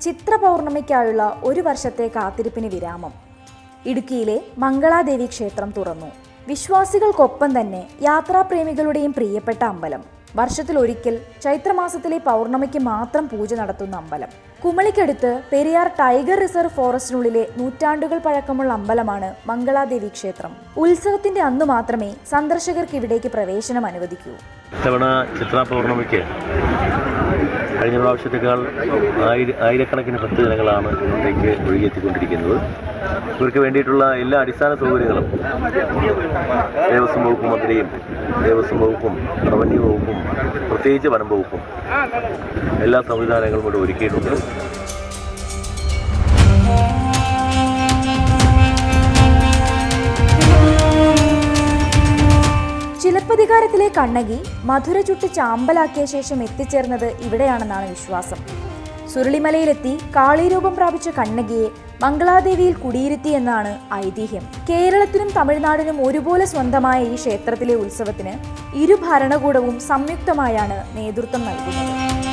ചിത്ര പൗർണമിക്കായുള്ള ഒരു വർഷത്തെ കാത്തിരിപ്പിന് വിരാമം. ഇടുക്കിയിലെ മംഗളാദേവി ക്ഷേത്രം തുറന്നു. വിശ്വാസികൾക്കൊപ്പം തന്നെ യാത്രാപ്രേമികളുടെയും പ്രിയപ്പെട്ട അമ്പലം. വർഷത്തിലൊരിക്കൽ ചൈത്രമാസത്തിലെ പൗർണമിക്ക് മാത്രം പൂജ നടത്തുന്ന അമ്പലം. കുമളിക്കടുത്ത് പെരിയാർ ടൈഗർ റിസർവ് ഫോറസ്റ്റിനുള്ളിലെ നൂറ്റാണ്ടുകൾ പഴക്കമുള്ള അമ്പലമാണ് മംഗളാദേവി ക്ഷേത്രം. ഉത്സവത്തിന്റെ അന്നു മാത്രമേ സന്ദർശകർക്ക് ഇവിടേക്ക് പ്രവേശനം അനുവദിക്കൂ. ഇത്തവണ ചിത്ര പൗർണമിക്ക് കഴിഞ്ഞ പ്രാവശ്യത്തേക്കാൾ ആയിരക്കണക്കിന് ഭക്തജനങ്ങളാണ് ഇവിടേക്ക് ഒഴുകിയെത്തിക്കൊണ്ടിരിക്കുന്നത്. ഇവർക്ക് വേണ്ടിയിട്ടുള്ള എല്ലാ അടിസ്ഥാന സൗകര്യങ്ങളും ദേവസ്വം വകുപ്പ് മന്ത്രിയും ദേവസ്വം വകുപ്പും റവന്യൂ വകുപ്പും പ്രത്യേകിച്ച് വനം വകുപ്പും എല്ലാ സംവിധാനങ്ങളും ഇവിടെ ഒരുക്കിയിട്ടുണ്ട്. ചിലപ്പതികാരത്തിലെ കണ്ണകി മധുര ചുട്ട് ചാമ്പലാക്കിയ ശേഷം എത്തിച്ചേർന്നത് ഇവിടെയാണെന്നാണ് വിശ്വാസം. സുരുളിമലയിലെത്തി കാളീരൂപം പ്രാപിച്ച കണ്ണകിയെ മംഗളാദേവിയിൽ കുടിയിരുത്തി എന്നാണ് ഐതിഹ്യം. കേരളത്തിനും തമിഴ്നാടിനും ഒരുപോലെ സ്വന്തമായ ഈ ക്ഷേത്രത്തിലെ ഉത്സവത്തിന് ഇരു ഭരണകൂടവും സംയുക്തമായാണ് നേതൃത്വം നൽകുന്നത്.